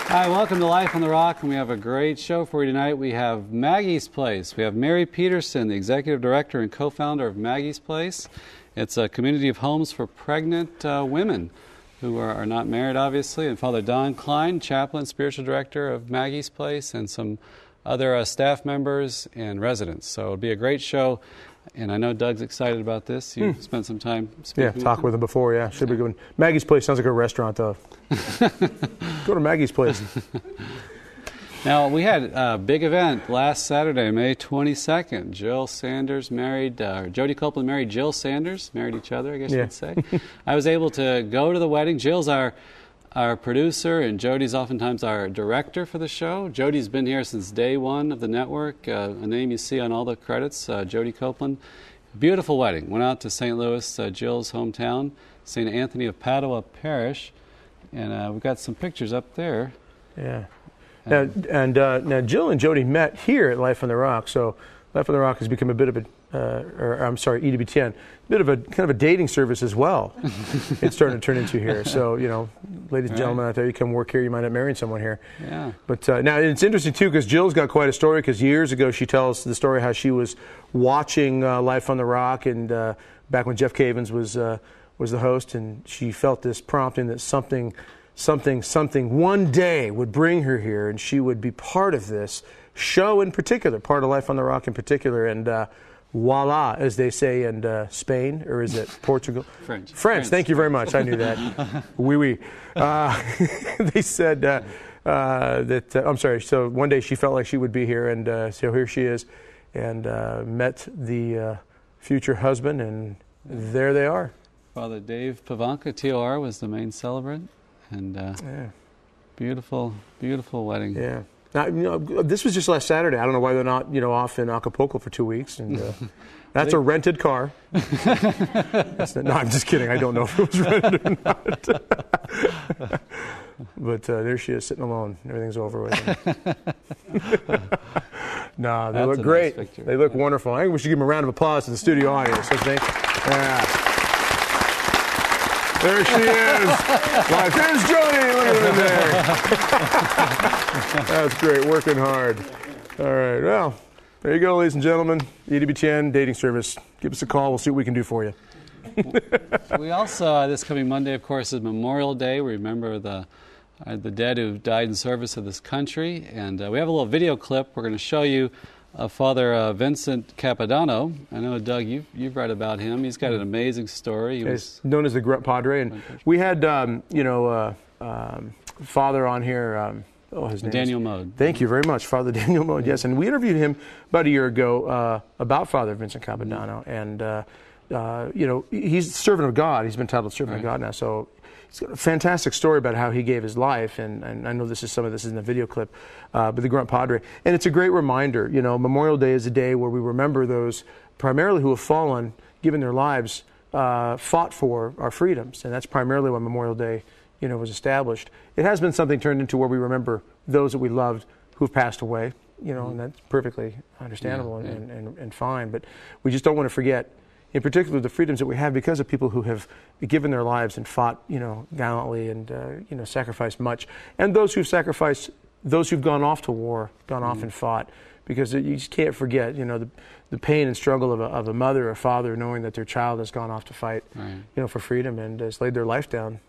Hi, welcome to Life on the Rock, and we have a great show for you tonight. We have Maggie's Place. We have Mary Peterson, the executive director and co-founder of Maggie's Place. It's a community of homes for pregnant women who are not married, obviously, and Father Don Kline, chaplain, spiritual director of Maggie's Place, and some other staff members and residents. So it'll be a great show, and I know Doug's excited about this. You've spent some time speaking talked with him before, yeah. Should be good. Maggie's Place sounds like a restaurant, though. Go to Maggie's Place. Now, we had a big event last Saturday, May 22nd. Jill Sanders married, Jody Copeland married Jill Sanders, married each other, I guess you could say. I was able to go to the wedding. Jill's our producer, and Jody's oftentimes our director for the show. Jody's been here since day one of the network, a name you see on all the credits, Jody Copeland. Beautiful wedding. Went out to St. Louis, Jill's hometown, St. Anthony of Padua Parish, and we've got some pictures up there. Yeah. Now Jill and Jody met here at Life on the Rock, so Life on the Rock has become a bit of a, EWTN, a bit of a kind of a dating service as well. It's starting to turn into here. So, you know, ladies and gentlemen out there, you come work here, you might end up marrying someone here. Yeah. But now it's interesting too, because Jill's got quite a story. Because years ago, she tells the story how she was watching Life on the Rock, and back when Jeff Cavins was the host, and she felt this prompting that something one day would bring her here, and she would be part of this show in particular, part of Life on the Rock in particular, and voila, as they say in Spain, or is it Portugal? French. Thank you very much. I knew that. Oui. They said that, I'm sorry, so one day she felt like she would be here, and so here she is, and met the future husband, and there they are. Father Dave Pavanka, TOR, was the main celebrant. And beautiful, beautiful wedding. Yeah. Now, you know, this was just last Saturday. I don't know why they're not, off in Acapulco for 2 weeks. And that's a rented car. No, I'm just kidding. I don't know if it was rented or not. But there she is, sitting alone. Everything's over with. No, they look great. Nice, they look wonderful. I think we should give them a round of applause to the studio audience. Don't you think? Yeah. There she is. Like, there's Jody. Look at her there. That's great. Working hard. All right. Well, there you go, ladies and gentlemen. EWTN Dating Service. Give us a call. We'll see what we can do for you. We also, this coming Monday, of course, is Memorial Day. We remember the dead who died in service of this country. And we have a little video clip we're going to show you of Father Vincent Capodanno. I know, Doug, you've read about him. He's got an amazing story. He was known as the Grunt Padre. And we had, Father on here. His name Daniel Mode. Thank you very much, Father Daniel Mode. Yes, and we interviewed him about a year ago about Father Vincent Capodanno. And, he's the servant of God. He's been titled servant of God now. So he's got a fantastic story about how he gave his life, and I know some of this is in the video clip, but the Grunt Padre. And it's a great reminder. Memorial Day is a day where we remember those primarily who have fallen, given their lives, fought for our freedoms, and that's primarily why Memorial Day, was established. It has been something turned into where we remember those that we loved who have passed away, and that's perfectly understandable and fine. But we just don't want to forget, in particular, the freedoms that we have because of people who have given their lives and fought, gallantly and, sacrificed much. And those who've sacrificed, those who've gone off to war, gone off and fought, because you just can't forget, the pain and struggle of a mother or father knowing that their child has gone off to fight, for freedom and has laid their life down,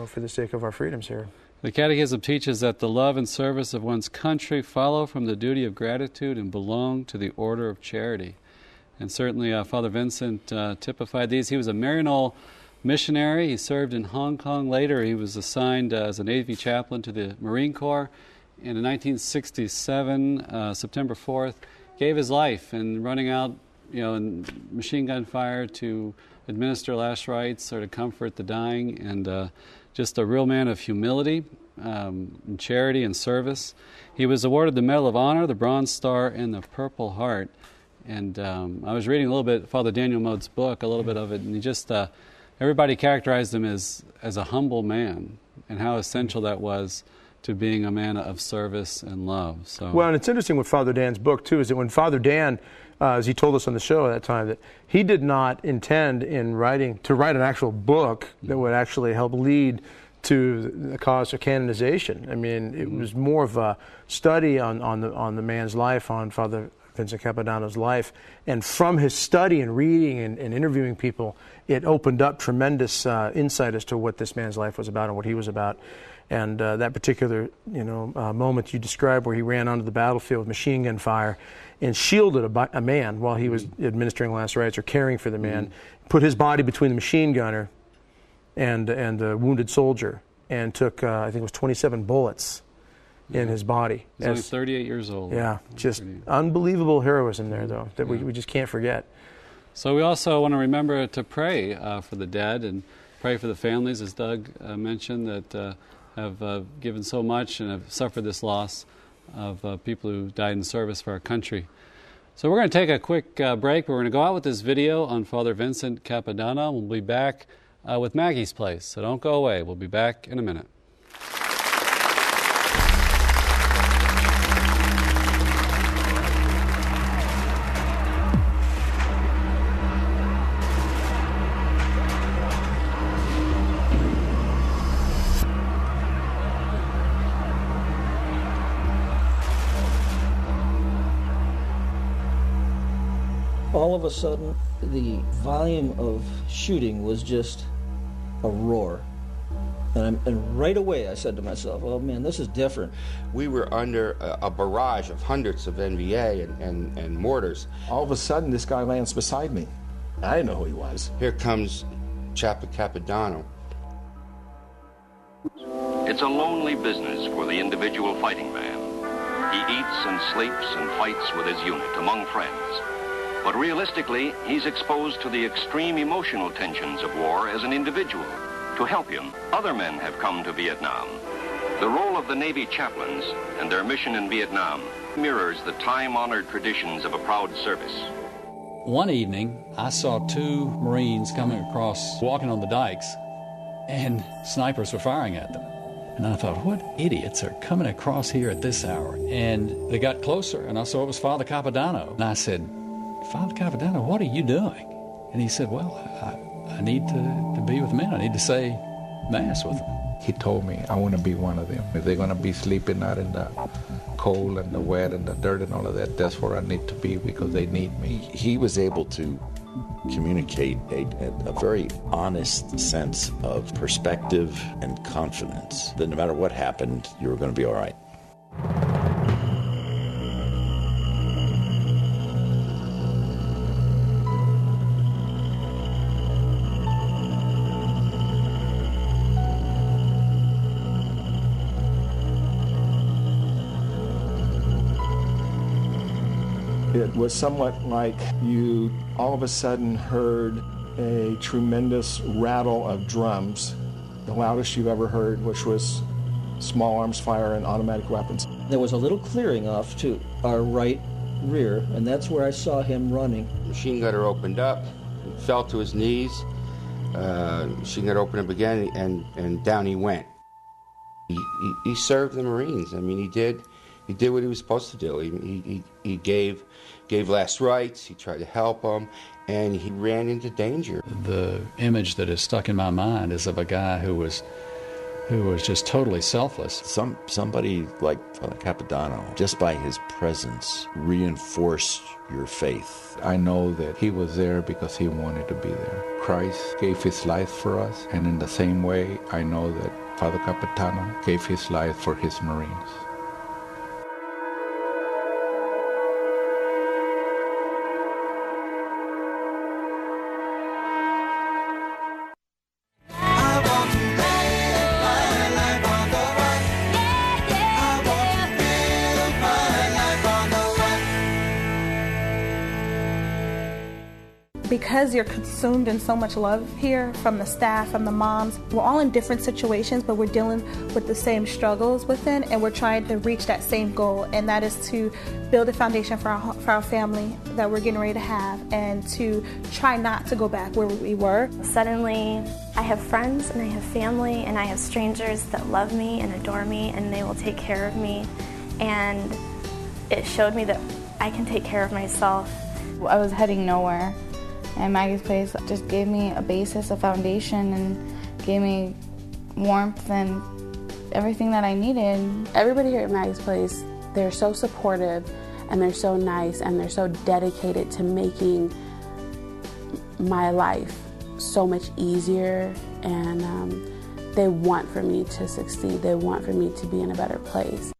for the sake of our freedoms here. The Catechism teaches that the love and service of one's country follow from the duty of gratitude and belong to the order of charity. And certainly Father Vincent typified these. He was a Maryknoll missionary. He served in Hong Kong. Later, he was assigned as a Navy chaplain to the Marine Corps. And in 1967, September 4th, gave his life in running out, in machine gun fire to administer last rites or to comfort the dying. And just a real man of humility, and charity and service. He was awarded the Medal of Honor, the Bronze Star, and the Purple Heart. And I was reading a little bit Father Daniel Mode's book, a little bit of it, and he just everybody characterized him as a humble man, and how essential that was to being a man of service and love. So well, and it's interesting with Father Dan's book too, is that when Father Dan, as he told us on the show at that time, that he did not intend to write an actual book that would actually help lead to the cause of canonization. I mean, it was more of a study on the man's life, on Father Vincent Capodanno's life, and from his study and reading and interviewing people, it opened up tremendous insight as to what this man's life was about and what he was about. And that particular, moment you described, where he ran onto the battlefield with machine gun fire and shielded a man while he was administering last rites or caring for the man, put his body between the machine gunner and the wounded soldier, and took I think it was 27 bullets in his body. He's only 38 years old. Yeah, just unbelievable heroism there, though, that we just can't forget. So we also want to remember to pray for the dead and pray for the families, as Doug mentioned, that have given so much and have suffered this loss of people who died in service for our country. So we're going to take a quick break. We're going to go out with this video on Father Vincent Capodanno. We'll be back with Maggie's Place, so don't go away. We'll be back in a minute. All of a sudden, the volume of shooting was just a roar. And right away I said to myself, oh man, this is different. We were under a barrage of hundreds of NVA and mortars. All of a sudden, this guy lands beside me. I didn't know who he was. Here comes Chaplain Capodanno. It's a lonely business for the individual fighting man. He eats and sleeps and fights with his unit among friends. But realistically, he's exposed to the extreme emotional tensions of war as an individual. To help him, other men have come to Vietnam. The role of the Navy chaplains and their mission in Vietnam mirrors the time-honored traditions of a proud service. One evening, I saw two Marines coming across, walking on the dikes, and snipers were firing at them. And I thought, what idiots are coming across here at this hour? And they got closer, and I saw it was Father Capodanno. And I said, Father Capodanno, what are you doing? And he said, well, I need to be with men. I need to say Mass with them. He told me, I want to be one of them. If they're going to be sleeping out in the cold and the wet and the dirt and all of that, that's where I need to be because they need me. He was able to communicate a very honest sense of perspective and confidence that no matter what happened, you were going to be all right. It was somewhat like you all of a sudden heard a tremendous rattle of drums, the loudest you've ever heard, which was small arms fire and automatic weapons. There was a little clearing off to our right rear, and that's where I saw him running. The machine gunner opened up, fell to his knees. Machine gunner opened up again, and down he went. He served the Marines. I mean, he did what he was supposed to do. He gave last rites, he tried to help them, and he ran into danger. The image that is stuck in my mind is of a guy who was just totally selfless. Somebody like Father Capodanno, just by his presence, reinforced your faith. I know that he was there because he wanted to be there. Christ gave his life for us, and in the same way, I know that Father Capodanno gave his life for his Marines. Because you're consumed in so much love here from the staff, from the moms, we're all in different situations, but we're dealing with the same struggles within, and we're trying to reach that same goal, and that is to build a foundation for our family that we're getting ready to have, and to try not to go back where we were. Suddenly, I have friends, and I have family, and I have strangers that love me and adore me, and they will take care of me, and it showed me that I can take care of myself. I was heading nowhere. And Maggie's Place just gave me a basis, a foundation, and gave me warmth and everything that I needed. Everybody here at Maggie's Place, they're so supportive and they're so nice and they're so dedicated to making my life so much easier, and they want for me to succeed. They want for me to be in a better place.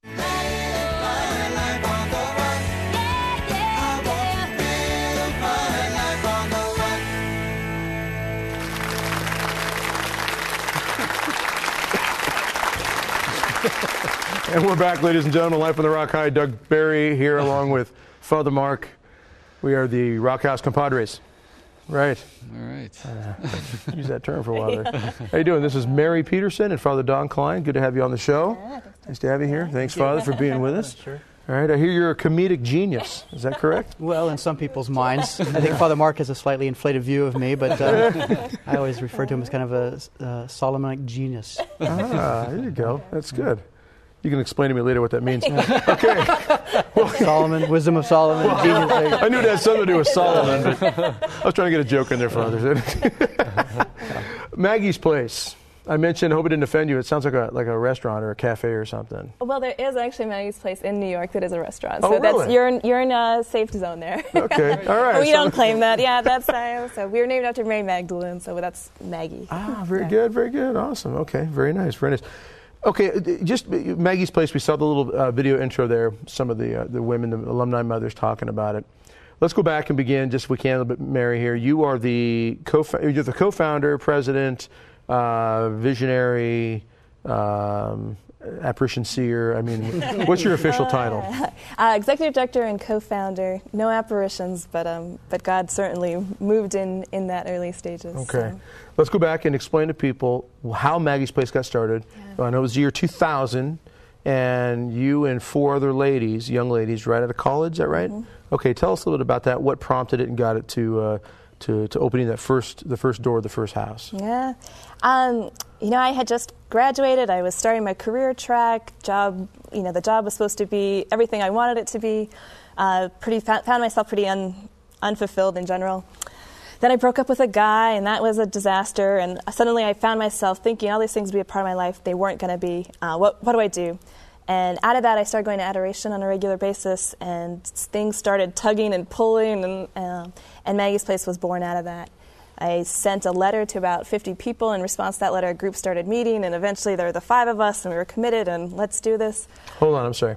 And we're back, ladies and gentlemen. Life on the Rock High. Doug Barry here along with Father Mark. We are the Rock House compadres. Right. All right. Use that term for a while there. How you doing? This is Mary Peterson and Father Don Kline. Good to have you on the show. Nice to have you here. Thanks, Father, for being with us. Sure. All right. I hear you're a comedic genius. Is that correct? Well, in some people's minds. I think Father Mark has a slightly inflated view of me, but I always refer to him as kind of a Solomonic genius. There you go. That's good. You can explain to me later what that means. Okay. Well, Solomon, wisdom of Solomon. Well, genius. I knew it had something to do with Solomon, but I was trying to get a joke in there for others. Maggie's Place. I mentioned, I hope it didn't offend you, it sounds like a restaurant or a cafe or something. Well, there is actually Maggie's Place in New York that is a restaurant. Oh, so that's really? you're in a safe zone there. Okay, all right. We don't claim that. Yeah, that's so we were named after Mary Magdalene, so that's Maggie. Very good, very good. Awesome. Okay, very nice, very nice. Okay, just Maggie's Place, we saw the little video intro there, some of the women, the alumni mothers talking about it. Let's go back and begin, just if we can, a little bit, Mary, here. You are the co-founder, president, visionary, apparition seer. I mean, what's your official title? Executive director and co-founder. No apparitions, but God certainly moved in that early stages. Okay. So. Let's go back and explain to people how Maggie's Place got started. Yeah. I know it was the year 2000, and you and 4 other ladies, young ladies, right out of college, is that right? Mm-hmm. Okay, tell us a little bit about that. What prompted it and got it to opening the first door of the first house? Yeah. I had just graduated. I was starting my career track. The job was supposed to be everything I wanted it to be. Found myself pretty unfulfilled in general. Then I broke up with a guy, and that was a disaster. And suddenly I found myself thinking all these things would be a part of my life. They weren't going to be. What do I do? And out of that, I started going to adoration on a regular basis, and things started tugging and pulling, and Maggie's Place was born out of that. I sent a letter to about 50 people. In response to that letter, a group started meeting, and eventually there were the 5 of us, and we were committed, and let's do this. Hold on, I'm sorry.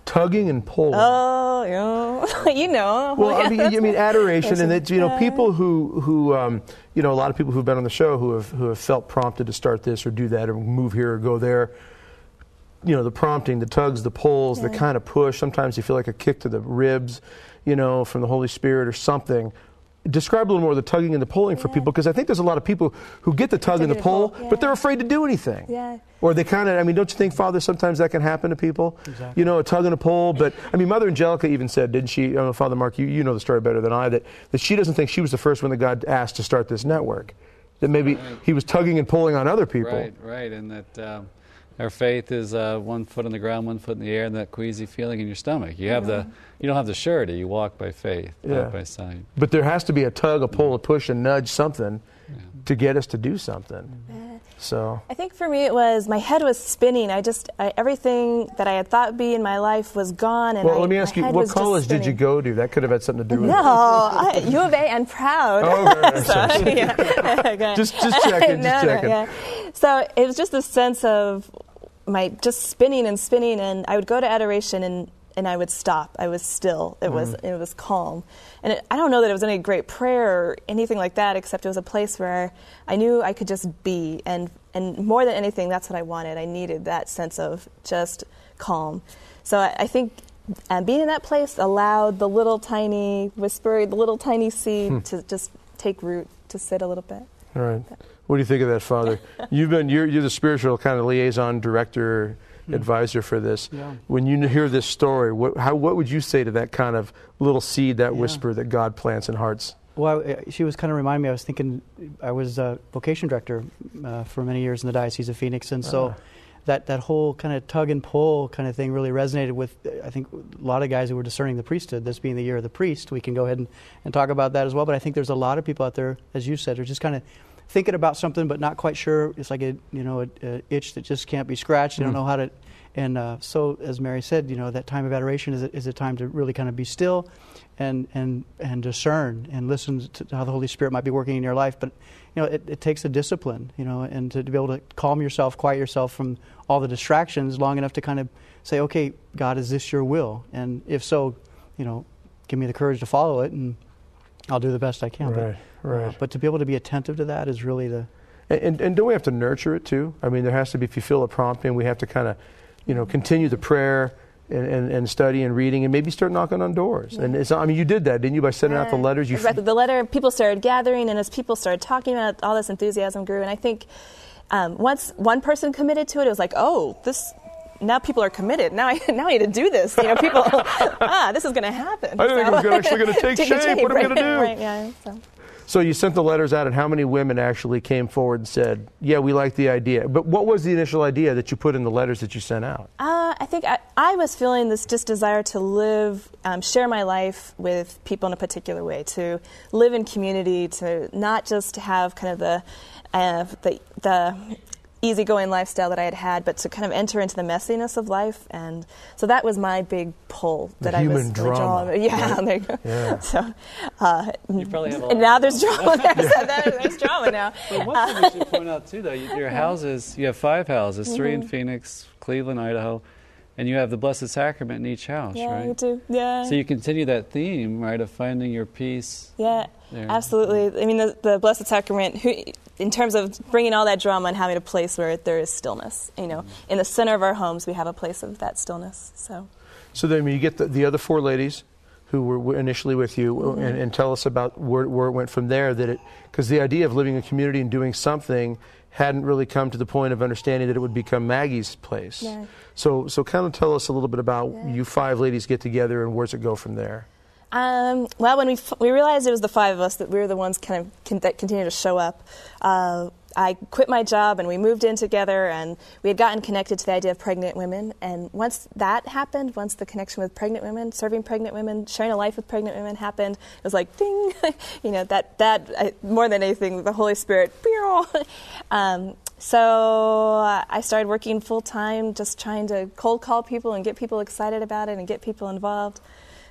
Tugging and pulling. Oh, yeah. You know. Well, I mean adoration, and that, people who a lot of people who've been on the show who have felt prompted to start this or do that or move here or go there. The prompting, the tugs, the pulls, the kind of push. Sometimes you feel like a kick to the ribs, from the Holy Spirit or something. Describe a little more of the tugging and the pulling for people, because I think there's a lot of people who get the tug and the pull, but they're afraid to do anything. Yeah. Or they kind of, don't you think, Father, sometimes that can happen to people? Exactly. A tug and a pull. But, Mother Angelica even said, didn't she, Father Mark, you know the story better than I, that she doesn't think she was the first one that God asked to start this network. That maybe he was tugging and pulling on other people. Right, and that our faith is 1 foot on the ground, 1 foot in the air, and that queasy feeling in your stomach. You have you don't have the surety. You walk by faith, not by sight. But there has to be a tug, a pull, a push, a nudge, something to get us to do something. So I think for me it was my head was spinning. Everything that I had thought would be in my life was gone. And let me ask you, what college did you go to? That could have had something to do with it. No, U of A and proud. Oh, okay. Just checking. Yeah. So it was just a sense of my just spinning, and I would go to adoration and I would stop. I was still. It was calm. And I don't know that it was any great prayer or anything like that, except it was a place where I knew I could just be. And more than anything, that's what I wanted. I needed that sense of just calm. So I think being in that place allowed the little tiny whisper, the little tiny seed to just take root, to sit a little bit. All right. What do you think of that, Father? You're the spiritual kind of liaison director, advisor for this. Yeah. When you hear this story, what would you say to that kind of little seed, that whisper that God plants in hearts? Well, she was kind of reminding me, I was thinking, I was a vocation director for many years in the Diocese of Phoenix, and so that whole kind of tug and pull kind of thing really resonated with, I think, a lot of guys who were discerning the priesthood, this being the year of the priest. We can go ahead and talk about that as well, but I think there's a lot of people out there, as you said, who are just kind of thinking about something but not quite sure. It's like a itch that just can't be scratched. You don't know how to. And so, as Mary said, that time of adoration is a time to really kind of be still, and discern and listen to how the Holy Spirit might be working in your life. But it takes a discipline, and to be able to calm yourself, quiet yourself from all the distractions long enough to kind of say, okay, God, is this your will? And if so, give me the courage to follow it, and I'll do the best I can. Right. But to be able to be attentive to that is really the... And don't we have to nurture it too? I mean, there has to be, if you feel a prompting, we have to kind of, continue the prayer and study and reading, and maybe start knocking on doors. Yeah. And it's not, you did that, didn't you, by sending out the letters? Exactly. The letter, people started gathering, and as people started talking about it, all this enthusiasm grew. And I think once one person committed to it, it was like, now people are committed. Now I need to do this. People, this is going to happen. I didn't think it was actually going to take shape. What am I going to do? Right, yeah. So you sent the letters out, and how many women actually came forward and said, yeah, we like the idea? But what was the initial idea that you put in the letters that you sent out? I think I was feeling this just desire to live, share my life with people in a particular way, to live in community, to not just have kind of the easygoing lifestyle that I had, but to kind of enter into the messiness of life. And so that was my big pull that I was drama. Yeah, right? there you go. Yeah. So you probably have and now there's drama there. So there's drama now. But one thing we should point out too, though, your houses, you have 5 houses, 3 in Phoenix, Cleveland, Idaho, and you have the Blessed Sacrament in each house, right? Yeah, you do. Yeah. So you continue that theme, right, of finding your peace. Yeah, there. Absolutely. I mean, the Blessed Sacrament, in terms of bringing all that drama and having a place where there is stillness, in the center of our homes, we have a place of that stillness. So then you get the other 4 ladies who were initially with you, and tell us about where it went from there. Because the idea of living in a community and doing something hadn't really come to the point of understanding that it would become Maggie's place. Yeah. So kind of tell us a little bit about you 5 ladies get together, and where's it go from there? Well, when we realized it was the 5 of us that we were the ones that continued to show up, I quit my job and we moved in together, and we had gotten connected to the idea of pregnant women. And once that happened, once the connection with pregnant women, serving pregnant women, sharing a life with pregnant women happened, it was like ding, that more than anything, the Holy Spirit. So I started working full time, just trying to cold call people and get people excited about it and get people involved.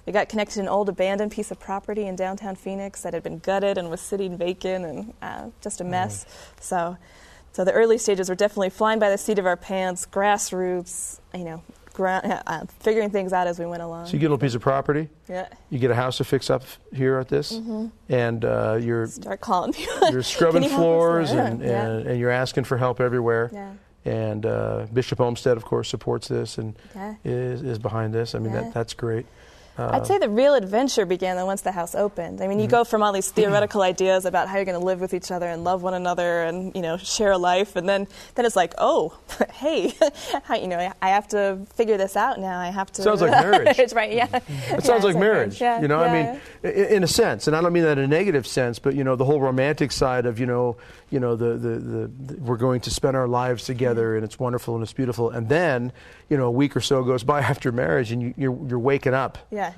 We got connected to an old abandoned piece of property in downtown Phoenix that had been gutted and was sitting vacant and just a mess. So the early stages were definitely flying by the seat of our pants, grassroots, figuring things out as we went along. So you get a little piece of property. Yeah. You get a house to fix up here at this, and you're start calling people. You're scrubbing floors and you're asking for help everywhere. Yeah. And Bishop Olmsted, of course, supports this and is behind this. I mean, that's great. I'd say the real adventure began once the house opened. I mean, you go from all these theoretical ideas about how you're going to live with each other and love one another and, share a life. And then it's like, oh, hey, I have to figure this out now. I have to. Sounds like marriage. It's right, yeah. It sounds like marriage. Yeah, I mean, in a sense, and I don't mean that in a negative sense, but, the whole romantic side of, the we're going to spend our lives together and it's wonderful and it's beautiful. And then, a week or so goes by after marriage and you're waking up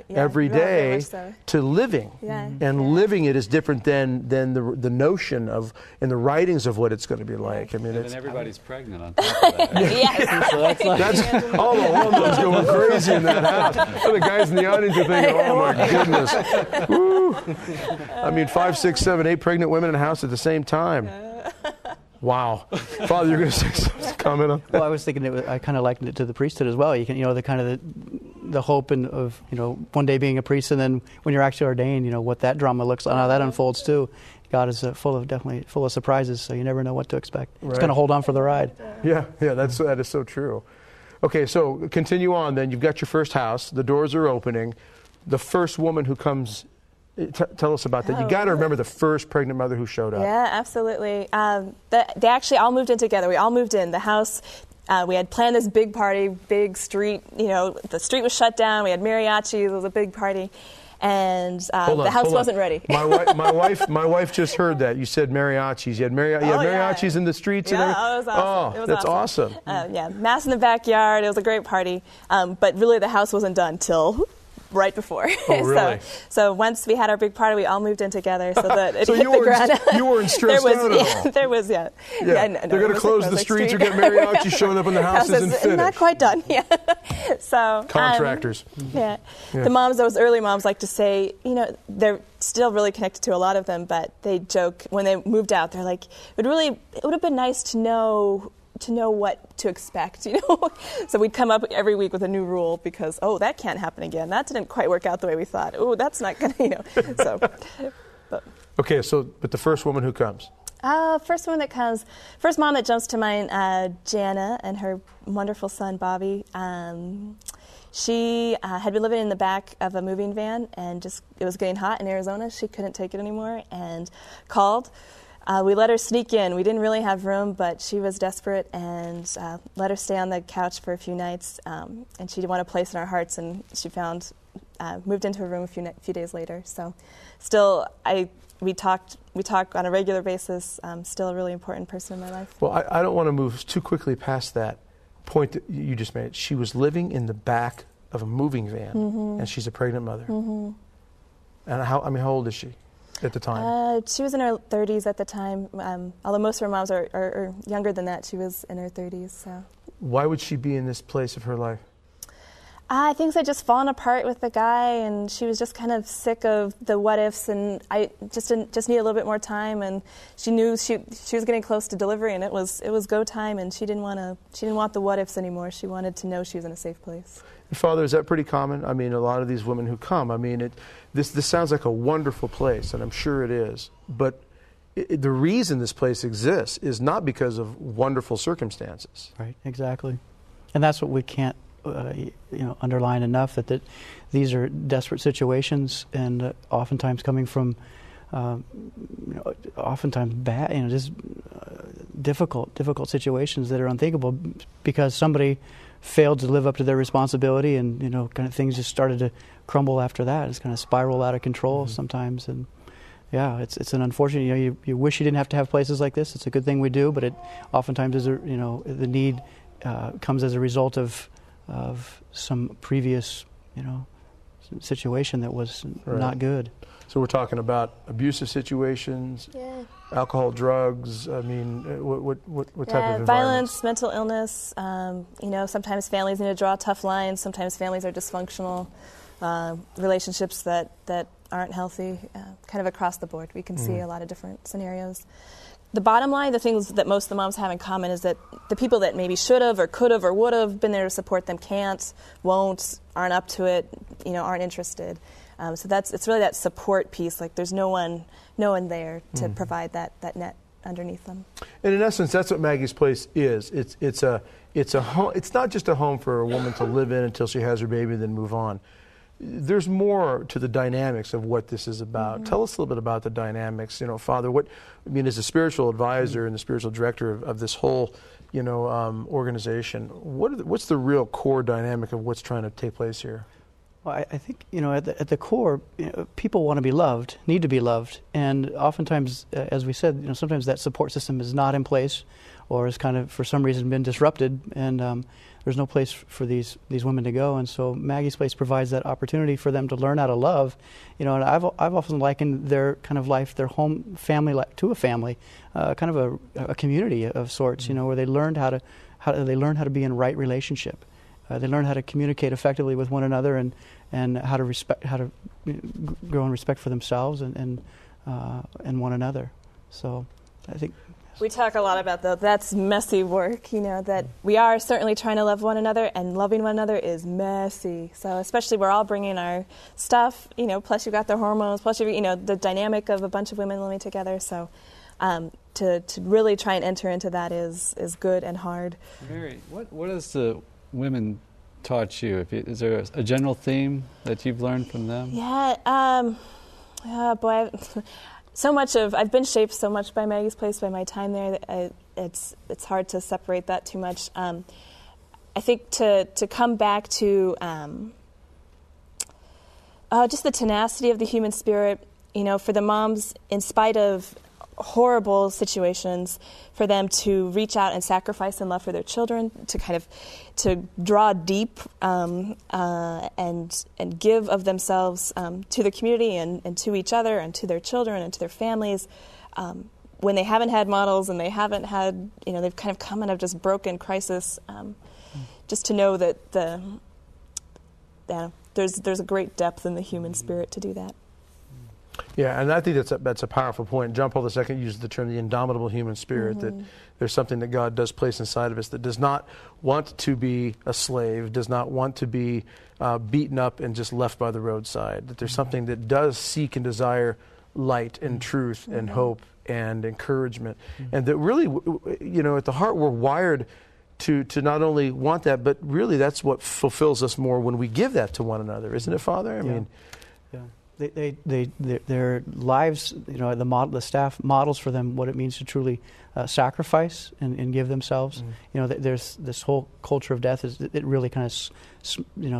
every day to living. Yeah, and living it is different than the notion of in the writings of what it's going to be like. I mean, and then everybody's pregnant on top of that. Right? Yes. So that's all the hormones going crazy in that house. And the guys in the audience are thinking, oh my goodness. Woo. I mean, 5, 6, 7, 8 pregnant women in a house at the same time. Wow. Father, you're going to say something, comment on that? Well, I was thinking I kind of likened it to the priesthood as well. You can, the kind of the hope of, one day being a priest, and then when you're actually ordained, what that drama looks like, how that unfolds too. God is definitely full of surprises, so you never know what to expect. Right. Just kind of hold on for the ride. Yeah, that is so true. Okay, so continue on then. You've got your first house. The doors are opening. The first woman who comes, tell us about that. You got to remember the first pregnant mother who showed up. Yeah, absolutely. They actually all moved in together. We all moved in. The house, we had planned this big party, big street. The street was shut down. We had mariachis. It was a big party. And the house wasn't ready. My wife just heard that. You said mariachis. You had mariachis in the streets and everything? Yeah, it was awesome. Oh, that's awesome. Mass in the backyard. It was a great party. But really the house wasn't done till right before. Oh, really? So once we had our big party, we all moved in together so that it so hit the ground. You weren't stressed out at all? There was, Yeah, they're going to close the streets or get mariachi showing up in the house isn't finished. Not quite done, yeah. So contractors. Yeah. The moms, those early moms like to say, they're still really connected to a lot of them, but they joke when they moved out, they're like, it would have been nice to know what to expect, So we'd come up every week with a new rule because, that can't happen again. That didn't quite work out the way we thought. That's not going to, so. But. Okay, but the first woman who comes? First mom that jumps to mind, Jana and her wonderful son, Bobby. She had been living in the back of a moving van and it was getting hot in Arizona. She couldn't take it anymore and called. We let her sneak in. We didn't really have room, but she was desperate and let her stay on the couch for a few nights. And she wanted a place in our hearts, and she moved into her room a few days later. So still, we talk on a regular basis. Still a really important person in my life. Well, I don't want to move too quickly past that point that you just made. She was living in the back of a moving van, and she's a pregnant mother. And how old is she at the time? She was in her 30s at the time. Although most of her moms are younger than that, she was in her 30s. So. Why would she be in this place of her life? I think they'd just fallen apart with the guy, and she was just kind of sick of the what ifs, and I just needed a little bit more time. And she knew she was getting close to delivery, and it was go time, and she didn't want the what ifs anymore. She wanted to know she was in a safe place. Father, is that pretty common? I mean, a lot of these women who come, this sounds like a wonderful place, and I'm sure it is. But the reason this place exists is not because of wonderful circumstances. Right, exactly. And that's what we can't underline enough, that these are desperate situations, and oftentimes coming from oftentimes bad, just difficult situations that are unthinkable because somebody failed to live up to their responsibility, and kind of things just started to crumble after that. It's kind of spiral out of control sometimes, and yeah, it's an unfortunate. You wish you didn't have to have places like this. It's a good thing we do, but it oftentimes is the need comes as a result of some previous situation that was not good. So we're talking about abusive situations, alcohol, drugs. I mean, what type of violence, mental illness. Sometimes families need to draw tough lines. Sometimes families are dysfunctional. Relationships that aren't healthy. Kind of across the board, we can see a lot of different scenarios. The bottom line, the things that most of the moms have in common is that the people that maybe should have or could have or would have been there to support them can't, won't, aren't up to it, aren't interested. So it's really that support piece. Like there's no one there to provide that net underneath them. And in essence, that's what Maggie's Place is. It's a home. It's not just a home for a woman to live in until she has her baby and then move on. There's more to the dynamics of what this is about. Tell us a little bit about the dynamics. Father, as a spiritual advisor and the spiritual director of this whole, organization, what's the real core dynamic of what's trying to take place here? Well, I think, at the core, people want to be loved, need to be loved. And oftentimes, as we said, sometimes that support system is not in place or has kind of, for some reason, been disrupted. And there's no place for these women to go. And so Maggie's Place provides that opportunity for them to learn how to love. And I've often likened their kind of life, their home family life, to a family, kind of a community of sorts, where they learned how to be in right relationship. They learn how to communicate effectively with one another and how to grow in respect for themselves and one another. So I think we talk a lot about that's messy work, that we are certainly trying to love one another, and loving one another is messy. So especially we're all bringing our stuff, plus you've got the hormones, plus the dynamic of a bunch of women living together. So to really try and enter into that is good and hard. Mary, what has the women taught you? Is there a general theme that you've learned from them? Yeah, I've been shaped so much by Maggie's Place, by my time there, that it's hard to separate that too much. I think to come back to just the tenacity of the human spirit, for the moms, in spite of horrible situations, for them to reach out and sacrifice in love for their children, to draw deep and give of themselves to the community and to each other and to their children and to their families, when they haven't had models and they haven't had, they've kind of come in a just broken crisis, just to know that there's a great depth in the human spirit to do that. Yeah, and I think that's a powerful point. John Paul II uses the term the indomitable human spirit, that there's something that God does place inside of us that does not want to be a slave, does not want to be beaten up and just left by the roadside, that there's something that does seek and desire light and truth and hope and encouragement. And that really, at the heart we're wired to not only want that, but really that's what fulfills us more when we give that to one another, isn't it, Father? I mean, their lives, the staff models for them what it means to truly sacrifice and give themselves. There's this whole culture of death it really kind of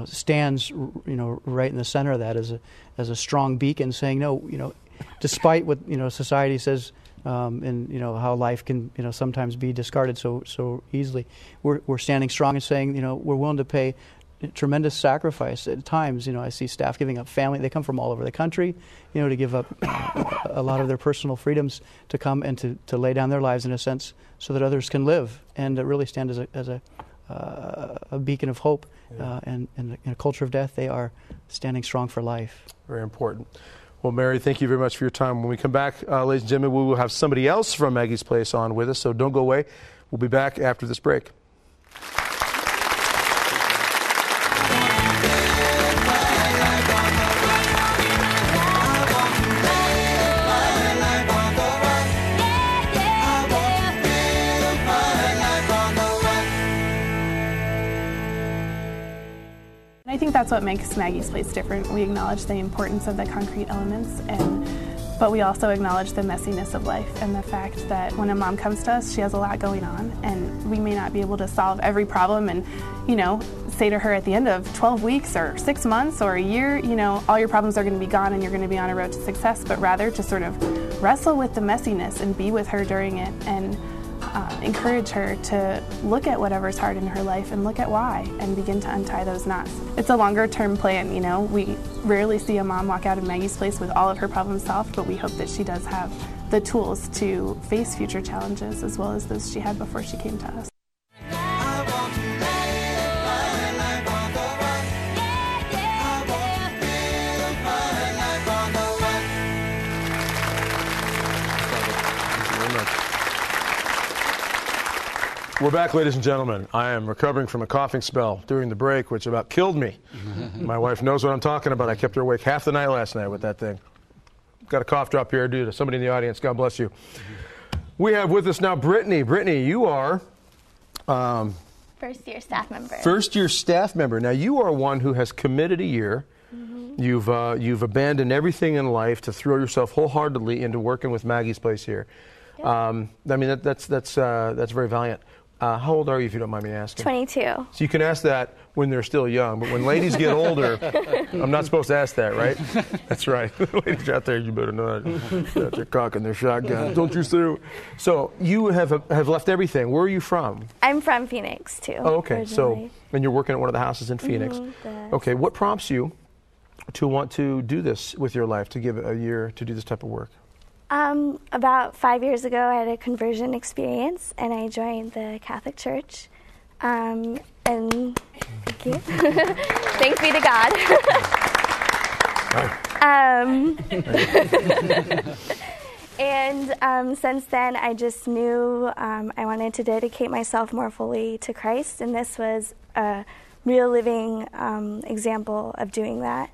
stands right in the center of that as a strong beacon, saying no, despite what society says. And how life can sometimes be discarded so easily. We're standing strong and saying we're willing to pay tremendous sacrifice at times. I see staff giving up family. They come from all over the country, to give up a lot of their personal freedoms to come and to lay down their lives in a sense so that others can live and to really stand as a beacon of hope. And in a culture of death, they are standing strong for life. Very important. Well, Mary, thank you very much for your time. When we come back, ladies and gentlemen, we will have somebody else from Maggie's Place on with us, so don't go away. We'll be back after this break. I think that's what makes Maggie's Place different. We acknowledge the importance of the concrete elements, but we also acknowledge the messiness of life and the fact that when a mom comes to us, she has a lot going on, and we may not be able to solve every problem and, say to her at the end of 12 weeks or 6 months or a year, all your problems are going to be gone and you're going to be on a road to success, but rather to sort of wrestle with the messiness and be with her during it and encourage her to look at whatever's hard in her life and look at why and begin to untie those knots. It's a longer term plan, we rarely see a mom walk out of Maggie's Place with all of her problems solved, but we hope that she does have the tools to face future challenges as well as those she had before she came to us. We're back, ladies and gentlemen. I am recovering from a coughing spell during the break, which about killed me. My wife knows what I'm talking about. I kept her awake half the night last night with that thing. Got a cough drop here due to somebody in the audience. God bless you. We have with us now Brittany. Brittany, you are... first-year staff member. First-year staff member. Now, you are one who has committed a year. You've abandoned everything in life to throw yourself wholeheartedly into working with Maggie's Place here. Yep. That's very valiant. How old are you, if you don't mind me asking? 22. So you can ask that when they're still young, but when ladies get older, I'm not supposed to ask that, right? That's right. Ladies out there, you better not. They're cocking their shotgun. Don't you sue? So you have left everything. Where are you from? I'm from Phoenix, too. Oh, okay. Originally. And you're working at one of the houses in Phoenix. Okay. What prompts you to want to do this with your life, to give a year to do this type of work? About 5 years ago, I had a conversion experience, and I joined the Catholic Church. And thank you. Thanks be to God. And since then, I just knew I wanted to dedicate myself more fully to Christ, and this was a real living example of doing that.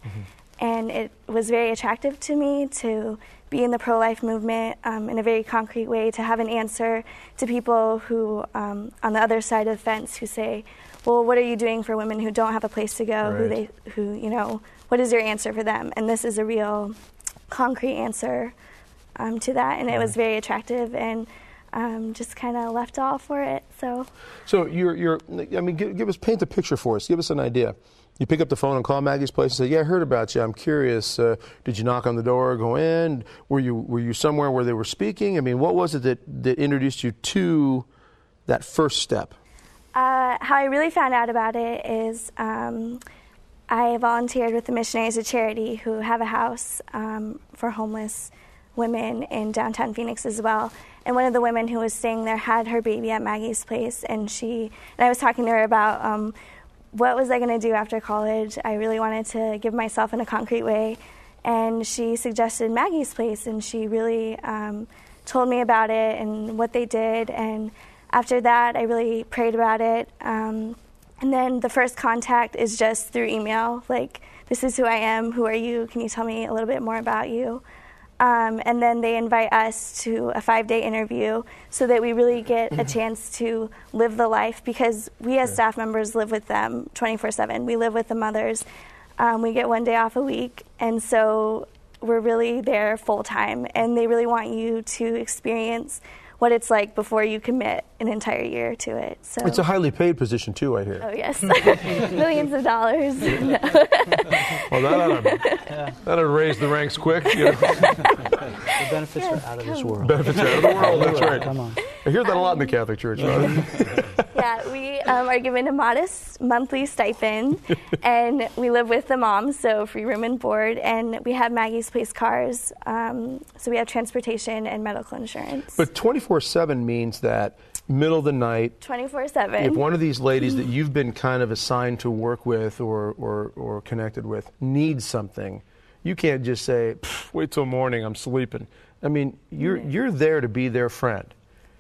And it was very attractive to me to be in the pro-life movement in a very concrete way, to have an answer to people who, on the other side of the fence, who say, well, what are you doing for women who don't have a place to go, right. What is your answer for them? And this is a real concrete answer to that, and it was very attractive. And just kind of left all for it. So paint the picture for us. Give us an idea. You pick up the phone and call Maggie's place and say, "Yeah, I heard about you. I'm curious. Did you knock on the door, go in? Were you somewhere where they were speaking? I mean, what was it that introduced you to that first step?" How I really found out about it is I volunteered with the Missionaries of Charity, who have a house for homeless women in downtown Phoenix as well. And one of the women who was staying there had her baby at Maggie's place, and I was talking to her about what was I going to do after college. I really wanted to give myself in a concrete way, and she suggested Maggie's place, and she really told me about it and what they did. And after that, I really prayed about it. And then the first contact is just through email, like, "This is who I am. Who are you? Can you tell me a little bit more about you?" And then they invite us to a 5-day interview so that we really get a chance to live the life, because we as staff members live with them 24/7. We live with the mothers. We get 1 day off a week, and so we're really there full time, and they really want you to experience what it's like before you commit an entire year to it. So it's a highly paid position too, I hear. Oh yes, millions of dollars. No. Well, that ought to raise the ranks quick. You know? The benefits are out of this world. Benefits are out of the world. That's right. Come on. I hear that a lot in the Catholic Church. Yeah, we are given a modest monthly stipend, and we live with the moms, so free room and board, and we have Maggie's Place cars, so we have transportation and medical insurance. But 24/7 means that middle of the night, 24/7. if one of these ladies that you've been kind of assigned to work with or connected with needs something, you can't just say, "Wait till morning, I'm sleeping." I mean, you're there to be their friend.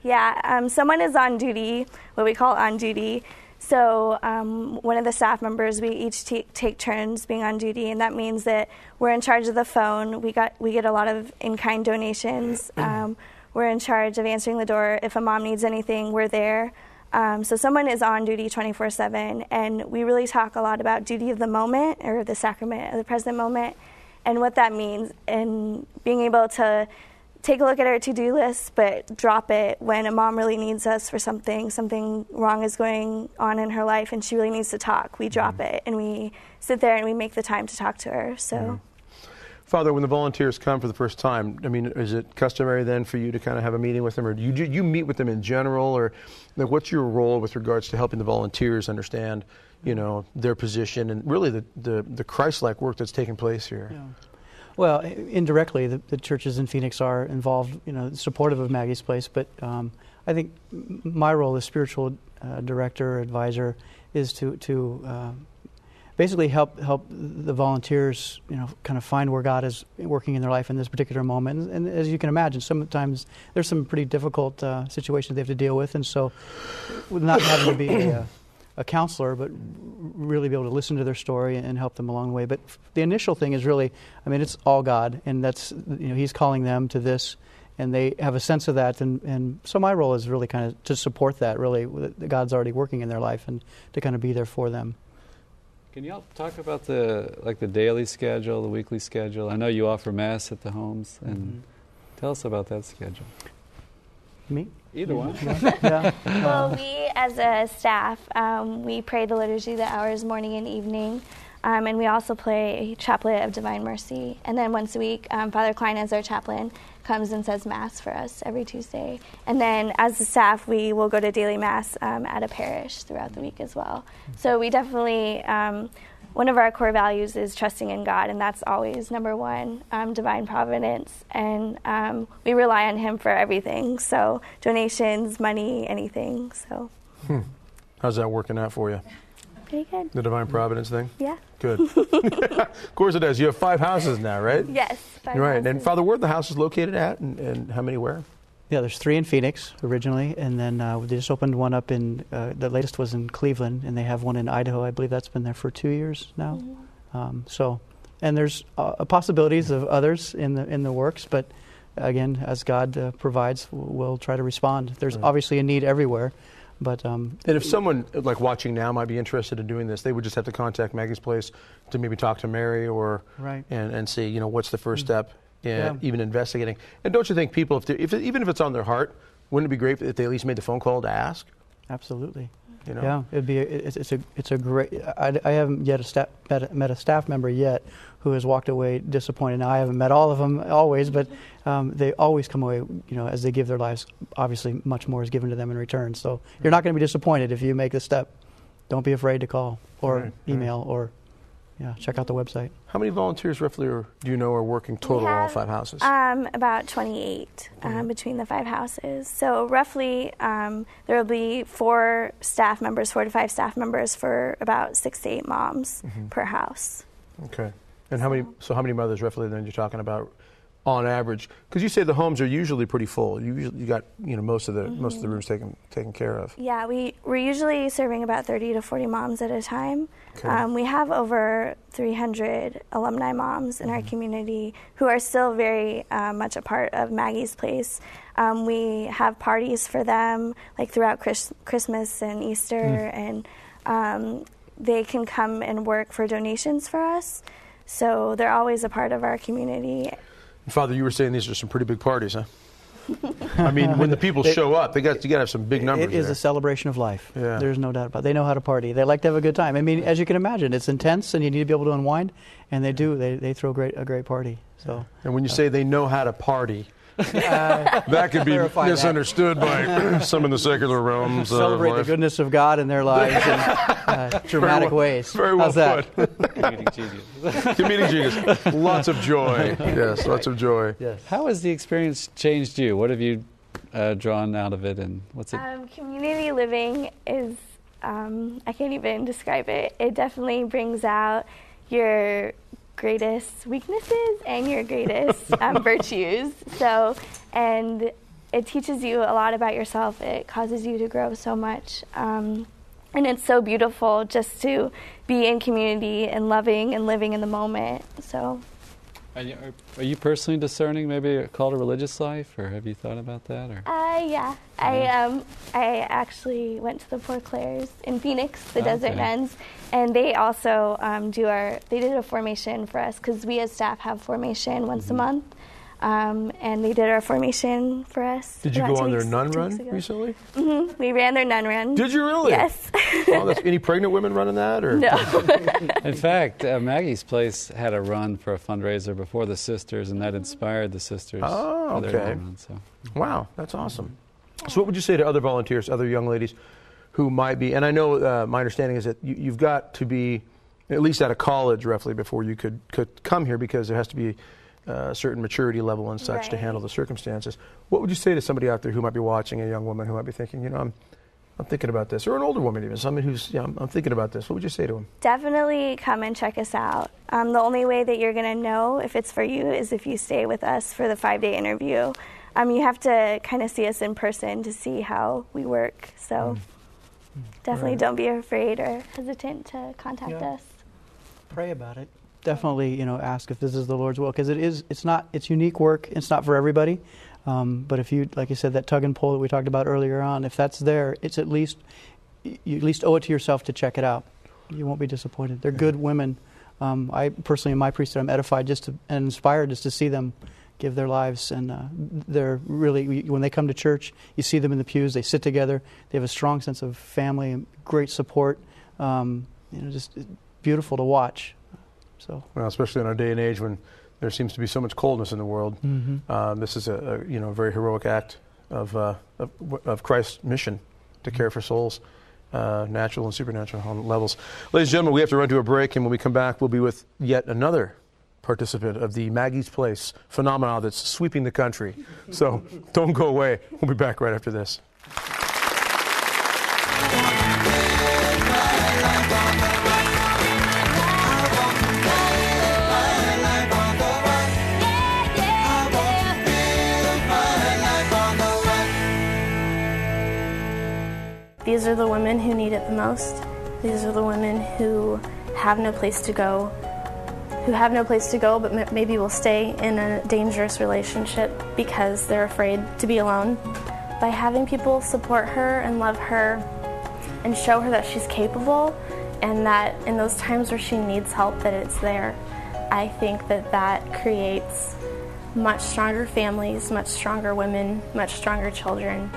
Yeah, someone is on duty, what we call on duty. So one of the staff members, we each take turns being on duty, and that means that we're in charge of the phone. We get a lot of in-kind donations. We're in charge of answering the door. If a mom needs anything, we're there. So someone is on duty 24/7, and we really talk a lot about duty of the moment, or the sacrament of the present moment, and what that means, and being able to take a look at our to-do list, but drop it when a mom really needs us for something wrong is going on in her life and she really needs to talk. We drop it and we sit there and we make the time to talk to her. So, Father, when the volunteers come for the first time, I mean, is it customary then for you to kind of have a meeting with them, or do you meet with them in general, or like, what's your role with regards to helping the volunteers understand, you know, their position and really the Christ-like work that's taking place here? Yeah. Well, indirectly, the churches in Phoenix are involved, you know, supportive of Maggie's Place. But I think my role as spiritual director, advisor, is to basically help the volunteers, you know, kind of find where God is working in their life in this particular moment. And as you can imagine, sometimes there's some pretty difficult situations they have to deal with, and so not having to be a counselor, but really be able to listen to their story and help them along the way. But the initial thing is really, I mean, it's all God, and that's, you know, He's calling them to this, and they have a sense of that. And so my role is really kind of to support that, really, that God's already working in their life, and to kind of be there for them. Can y'all talk about the daily schedule, the weekly schedule? I know you offer Mass at the homes, and tell us about that schedule. Me? Either one. Yeah. Well, we as a staff, we pray the liturgy the hours morning and evening, and we also play a Chaplet of Divine Mercy. And then once a week, Father Kline, as our chaplain, comes and says Mass for us every Tuesday. And then as the staff, we will go to daily Mass at a parish throughout the week as well. So we definitely, one of our core values is trusting in God, and that's always number one, divine providence. And we rely on Him for everything, so donations, money, anything. So, How's that working out for you? Pretty good. The divine providence thing? Yeah. Good. Of course it does. You have 5 houses now, right? Yes, 5 right. houses. And Father, where are the houses located at, and how many where? Yeah, there's 3 in Phoenix originally, and then they just opened one up in, the latest was in Cleveland, and they have one in Idaho. I believe that's been there for 2 years now. And there's possibilities of others in the works, but again, as God provides, we'll try to respond. There's obviously a need everywhere. But and if someone like watching now might be interested in doing this, they would just have to contact Maggie's Place to maybe talk to Mary or and see, you know, what's the first step in even investigating. And don't you think people, even if it's on their heart, wouldn't it be great if they at least made the phone call to ask? Absolutely. You know? Yeah, it's a great. I haven't yet met a staff member yet who has walked away disappointed. Now I haven't met all of them always, but they always come away, as they give their lives. Obviously, much more is given to them in return. So you're not going to be disappointed if you make the step. Don't be afraid to call or email or check out the website. How many volunteers roughly do you know are working total in all 5 houses? About 28 between the 5 houses. So roughly there will be 4 to 5 staff members for about 6 to 8 moms per house. Okay. And how many mothers roughly then you're talking about on average? Because you say the homes are usually pretty full. You got most of the rooms taken care of. Yeah, we're usually serving about 30 to 40 moms at a time. Okay. We have over 300 alumni moms in our community who are still very much a part of Maggie's Place. We have parties for them, like throughout Christmas and Easter, and they can come and work for donations for us. So they're always a part of our community. Father, you were saying these are some pretty big parties, huh? I mean, when the people show up, you got to have some big numbers. It is a celebration of life. Yeah. There's no doubt about it. They know how to party. They like to have a good time. I mean, as you can imagine, it's intense, and you need to be able to unwind. And they do. They throw a great party. So. And when you say they know how to party, that could be misunderstood by some in the secular realms. Celebrate the goodness of God in their lives in dramatic ways. Very well put. Comedic genius. Comedic genius. Lots of joy. Yes, lots of joy. Yes. How has the experience changed you? What have you drawn out of it, and what's it? Community living is, I can't even describe it. It definitely brings out your greatest weaknesses and your greatest virtues. So, and it teaches you a lot about yourself. It causes you to grow so much. And it's so beautiful just to be in community and loving and living in the moment. So, are you personally discerning maybe a call to religious life, or have you thought about that? Or yeah. I actually went to the Poor Clares in Phoenix, the Desert Nuns, and they also they did a formation for us because we as staff have formation once a month. And they did our formation for us. Did you go on their nun run recently? Mm-hmm. We ran their nun run. Did you really? Yes. Any pregnant women running that? Or? No. In fact, Maggie's Place had a run for a fundraiser before the sisters, and that inspired the sisters. Oh, for okay. their run, so. Wow, that's awesome. So what would you say to other volunteers, other young ladies who might be, and I know my understanding is that you've got to be at least out of college roughly before you could come here, because there has to be a certain maturity level and such to handle the circumstances. What would you say to somebody out there who might be watching, a young woman who might be thinking, I'm thinking about this, or an older woman even, someone who's, I'm thinking about this. What would you say to them? Definitely come and check us out. The only way that you're going to know if it's for you is if you stay with us for the 5-day interview. You have to kind of see us in person to see how we work. So definitely don't be afraid or hesitant to contact us. Pray about it. Definitely, ask if this is the Lord's will, because it's unique work. It's not for everybody. But if you, like you said, that tug and pull that we talked about earlier on, if that's there, it's you at least owe it to yourself to check it out. You won't be disappointed. They're good women. I personally, in my priesthood, I'm edified and inspired just to see them give their lives, and they're really, when they come to church, you see them in the pews. They sit together. They have a strong sense of family and great support. Just beautiful to watch. So, well, especially in our day and age when there seems to be so much coldness in the world, this is a very heroic act of Christ's mission to care for souls, natural and supernatural on levels. Ladies and gentlemen, we have to run to a break, and when we come back, we'll be with yet another participant of the Maggie's Place phenomenon that's sweeping the country. So don't go away. We'll be back right after this. These are the women who need it the most. These are the women who have no place to go, but maybe will stay in a dangerous relationship because they're afraid to be alone. By having people support her and love her and show her that she's capable, and that in those times where she needs help, that it's there, I think that creates much stronger families, much stronger women, much stronger children.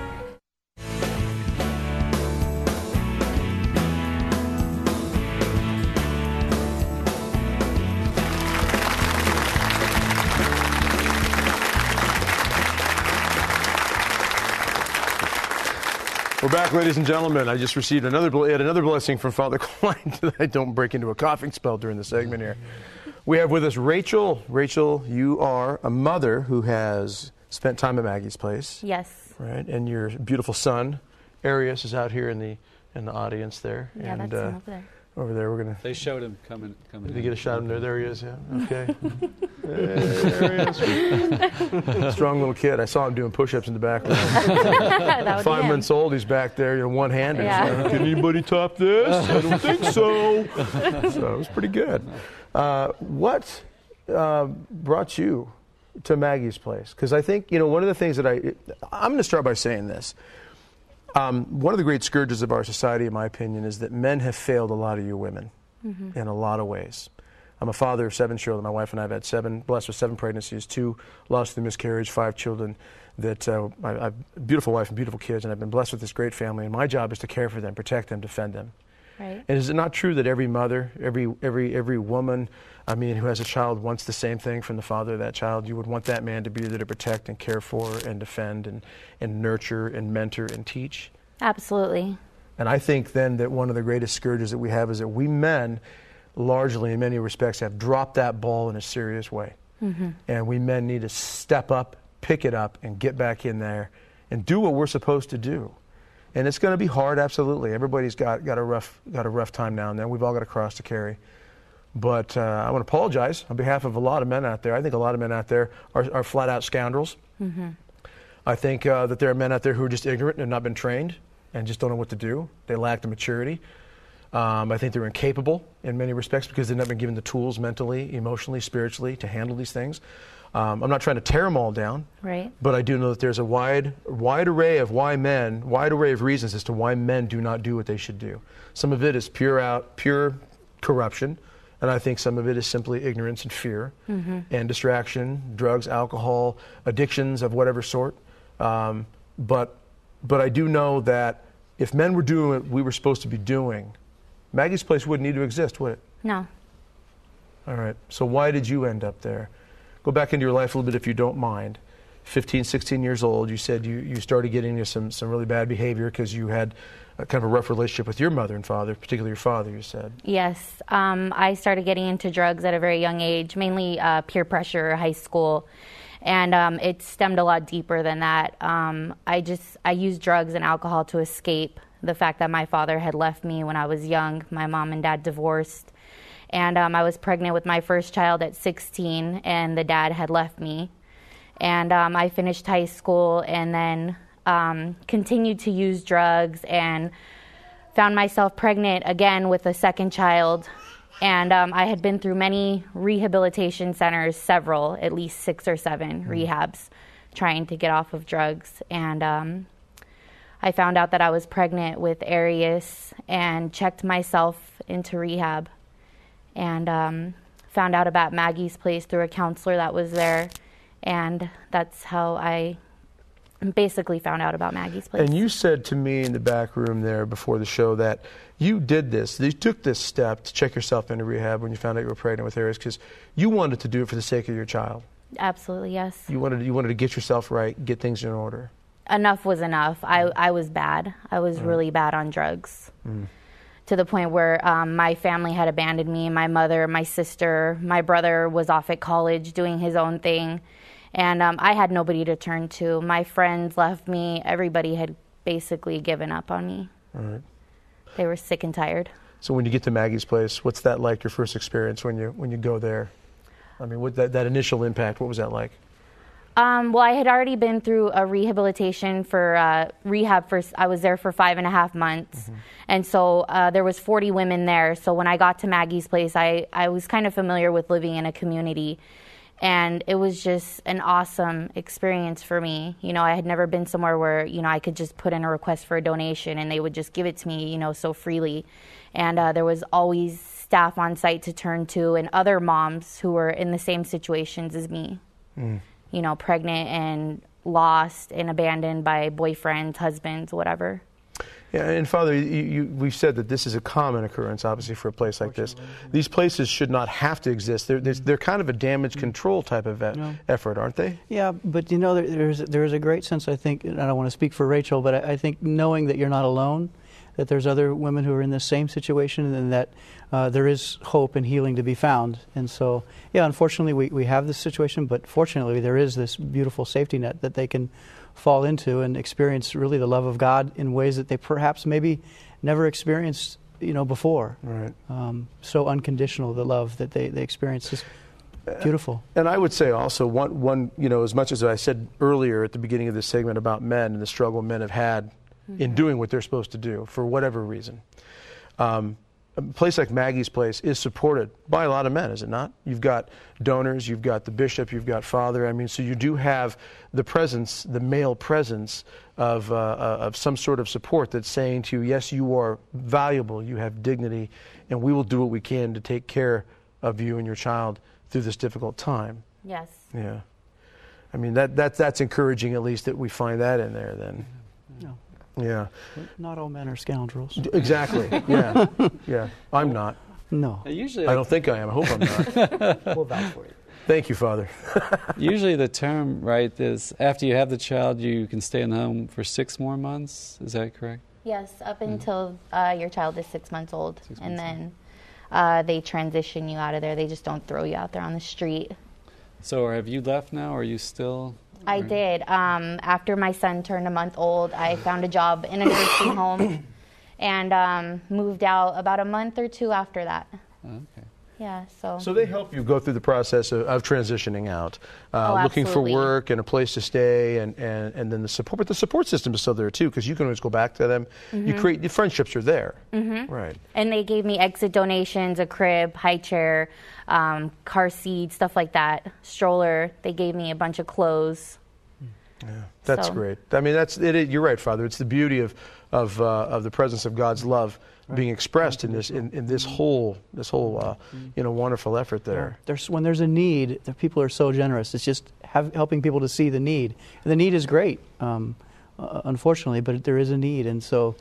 We're back, ladies and gentlemen. I just received another blessing from Father Kline that I don't break into a coughing spell during the segment here. We have with us Rachel. Rachel, you are a mother who has spent time at Maggie's place. Yes. Right, and your beautiful son, Arius, is out here in the audience there. Yeah, and, that's him over there. Over there, we're gonna. They showed him coming. Did they get a shot of him there? There he is. Yeah. Okay. There he is. Strong little kid. I saw him doing push-ups in the back. 5 months old. He's back there, one-handed. Yeah. So, can anybody top this? I don't think so. So it was pretty good. What brought you to Maggie's place? Because I think one of the things that I'm going to start by saying this. One of the great scourges of our society, in my opinion, is that men have failed a lot of you women in a lot of ways. I'm a father of 7 children. My wife and I have had blessed with 7 pregnancies, 2 lost through miscarriage, 5 children. I have a beautiful wife and beautiful kids, and I've been blessed with this great family. And my job is to care for them, protect them, defend them. Right. And is it not true that every mother, every woman, who has a child wants the same thing from the father of that child? You would want that man to be there to protect and care for and defend and nurture and mentor and teach. Absolutely. And I think then that one of the greatest scourges that we have is that we men, largely in many respects, have dropped that ball in a serious way. And we men need to step up, pick it up, and get back in there and do what we're supposed to do. And it's going to be hard, absolutely. Everybody's got a rough time now and then. We've all got a cross to carry. But I want to apologize on behalf of a lot of men out there. I think a lot of men out there are flat-out scoundrels. I think that there are men out there who are just ignorant and have not been trained and just don't know what to do. They lack the maturity. I think they're incapable in many respects because they've not been given the tools mentally, emotionally, spiritually to handle these things. I'm not trying to tear them all down, right? But I do know that there's a wide array of reasons as to why men do not do what they should do. Some of it is pure corruption, and I think some of it is simply ignorance and fear and distraction, drugs, alcohol, addictions of whatever sort. But I do know that if men were doing what we were supposed to be doing, Maggie's place wouldn't need to exist, would it? No. All right. So why did you end up there? Go back into your life a little bit if you don't mind. 15, 16 years old, you said you started getting into some really bad behavior because you had kind of a rough relationship with your mother and father, particularly your father, you said. Yes. I started getting into drugs at a very young age, mainly peer pressure, high school. And it stemmed a lot deeper than that. I used drugs and alcohol to escape the fact that my father had left me when I was young. My mom and dad divorced. And I was pregnant with my first child at 16, and the dad had left me. And I finished high school and then continued to use drugs and found myself pregnant again with a second child. And I had been through many rehabilitation centers, several, at least 6 or 7 rehabs, trying to get off of drugs. And I found out that I was pregnant with Arius and checked myself into rehab. And found out about Maggie's place through a counselor that was there. And that's how I basically found out about Maggie's place. And you said to me in the back room there before the show that you did this, you took this step to check yourself into rehab when you found out you were pregnant with Arius because you wanted to do it for the sake of your child. Absolutely, yes. You wanted to get yourself right, get things in order. Enough was enough. I was bad. I was really bad on drugs. To the point where my family had abandoned me, my mother, my sister, my brother was off at college doing his own thing. And I had nobody to turn to. My friends left me. Everybody had basically given up on me. All right. They were sick and tired. So when you get to Maggie's place, what's that like, your first experience when you go there? I mean, what that initial impact, what was that like? Well, I had already been through a rehabilitation for rehab. I was there for 5.5 months. And so there was 40 women there. So when I got to Maggie's place, I was kind of familiar with living in a community. And it was just an awesome experience for me. You know, I had never been somewhere where, I could just put in a request for a donation and they would just give it to me, so freely. And there was always staff on site to turn to and other moms who were in the same situations as me. Pregnant and lost and abandoned by boyfriends, husbands, whatever. Yeah, and Father, we've said that this is a common occurrence, obviously, for a place like this. These places should not have to exist. They're kind of a damage control type of effort, aren't they? Yeah, but you know, there's a great sense, I think, and I don't want to speak for Rachel, but I think knowing that you're not alone, that there's other women who are in the same situation, and that there is hope and healing to be found. And so, yeah, unfortunately, we have this situation, but fortunately, there is this beautiful safety net that they can fall into and experience really the love of God in ways that they perhaps maybe never experienced, before. Right. So unconditional, the love that they experience is beautiful. And I would say also, one as much as I said earlier at the beginning of this segment about men and the struggle men have had in doing what they're supposed to do for whatever reason, a place like Maggie's place is supported by a lot of men, is it not? You've got donors, you've got the bishop, you've got Father. I mean, so you do have the presence, the male presence of some sort of support that's saying to you, yes, you are valuable, you have dignity, and we will do what we can to take care of you and your child through this difficult time. Yes. Yeah. I mean, that's encouraging, at least, that we find that in there then. No. Yeah. Not all men are scoundrels. Exactly. Yeah. Yeah. I'm not. No. Usually, I don't think I am. I hope I'm not. We'll vouch for you. Thank you, Father. Usually the term, right, is after you have the child, you can stay in the home for 6 more months. Is that correct? Yes, up until your child is 6 months old. And then they transition you out of there. They just don't throw you out there on the street. So have you left now, or are you still? I did. After my son turned a month old, I found a job in a nursing home and moved out about a month or 2 after that. Okay. Yeah, so. So they help you go through the process of transitioning out, looking for absolutely. work and a place to stay, and then the support. But the support system is still there too, because you can always go back to them. You create the friendships are there, right? And they gave me exit donations, a crib, high chair, car seat, stuff like that, stroller. They gave me a bunch of clothes. Yeah, that's great. I mean, that's it. You're right, Father. It's the beauty of the presence of God's love being expressed in this whole wonderful effort there. When there's a need, the people are so generous. It's just helping people to see the need, and the need is great, unfortunately, but there is a need, and so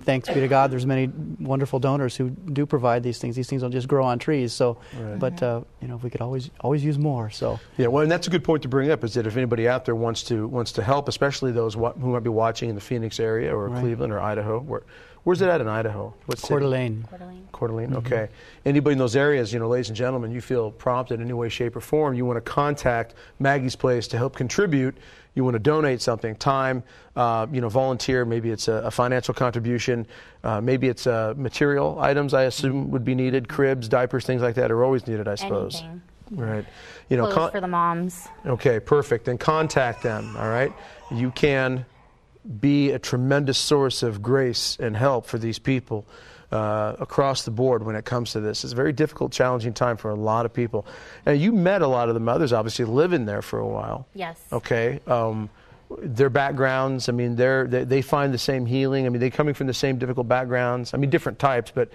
thanks be to God, there's many wonderful donors who do provide these things. These things don't just grow on trees. So, but we could always use more. So yeah, well, and that's a good point to bring up. Is that if anybody out there wants to help, especially those who might be watching in the Phoenix area or Cleveland or Idaho, where's it at in Idaho? What's Coeur d'Alene. Coeur d'Alene. Okay. Anybody in those areas, ladies and gentlemen, you feel prompted in any way, shape, or form, you want to contact Maggie's Place to help contribute. You want to donate something, time, volunteer. Maybe it's a financial contribution. Maybe it's material items, I assume, would be needed. Cribs, diapers, things like that are always needed, I suppose. Anything. Right. Clothes for the moms. Okay, perfect. Then contact them, all right? You can be a tremendous source of grace and help for these people across the board when it comes to this. It's a very difficult, challenging time for a lot of people. And you met a lot of the mothers, obviously, living there for a while. Yes. Okay. Their backgrounds, I mean, they find the same healing. I mean, they're coming from the same difficult backgrounds. I mean, different types, but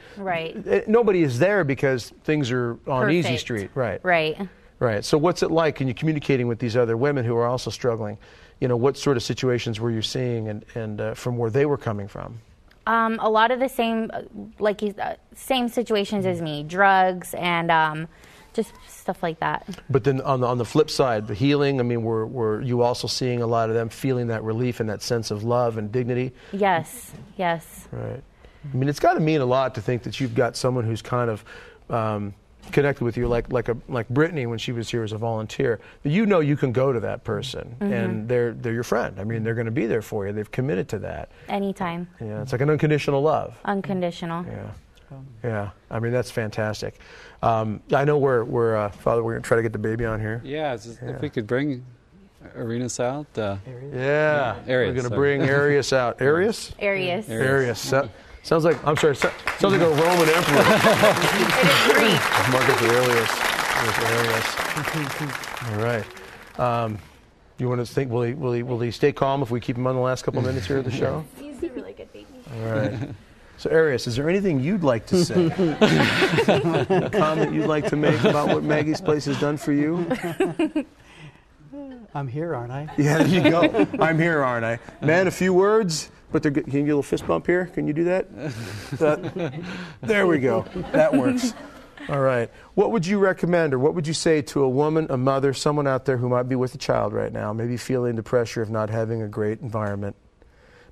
nobody is there because things are on easy street. Right. Right. Right. So what's it like? And you're communicating with these other women who are also struggling. What sort of situations were you seeing and from where they were coming from? A lot of the same, same situations as me, drugs and just stuff like that. But then on the flip side, the healing, I mean, were you also seeing a lot of them feeling that relief and that sense of love and dignity? Yes, yes. Right. I mean, it's got to mean a lot to think that you've got someone who's kind of connected with you, like Brittany when she was here as a volunteer. You can go to that person, and they're your friend. I mean, they're going to be there for you. They've committed to that. Anytime. Yeah, it's like an unconditional love. Unconditional. Yeah. Yeah. I mean, that's fantastic. I know we're Father, we're going to try to get the baby on here. Yeah, if we could bring Arenas out. Arius, we're going to bring Arius out. Arius? Arius. Arius. Sounds like, I'm sorry, sounds like a Roman emperor. It is Greek. Marcus Aurelius. All right. You want to think, will he stay calm if we keep him on the last couple minutes here of the show? He's a really good baby. All right. So, Arius, is there anything you'd like to say? A comment you'd like to make about what Maggie's Place has done for you? I'm here, aren't I? Yeah, there you go. I'm here, aren't I? Man, a few words, Can you get a little fist bump here? Can you do that? There we go. That works. All right. What would you recommend, or what would you say to a woman, a mother, someone out there who might be with a child right now, maybe feeling the pressure of not having a great environment?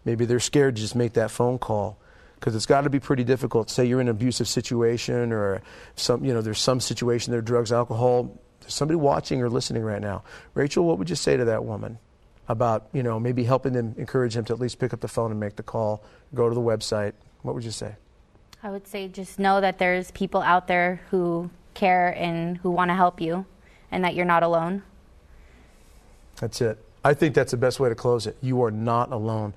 Maybe they're scared to just make that phone call, because it's got to be pretty difficult. Say you're in an abusive situation, or there's some situation there, drugs, alcohol. There's somebody watching or listening right now. Rachel, what would you say to that woman about, maybe helping them, encourage them to at least pick up the phone and make the call, go to the website? What would you say? I would say just know that there's people out there who care and who want to help you, and that you're not alone. That's it. I think that's the best way to close it. You are not alone.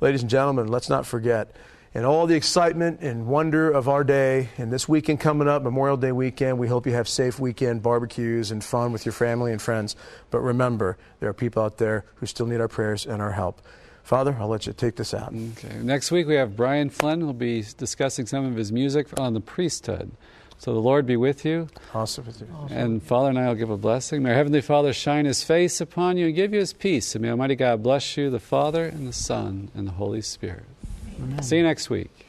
Ladies and gentlemen, let's not forget, in all the excitement and wonder of our day, and this weekend coming up, Memorial Day weekend, we hope you have safe weekend barbecues and fun with your family and friends. But remember, there are people out there who still need our prayers and our help. Father, I'll let you take this out. Okay. Next week we have Brian Flynn, who'll be discussing some of his music on the priesthood. So the Lord be with you. Also with you. And Father and I will give a blessing. May our Heavenly Father shine His face upon you and give you His peace. And may Almighty God bless you, the Father and the Son and the Holy Spirit. Amen. See you next week.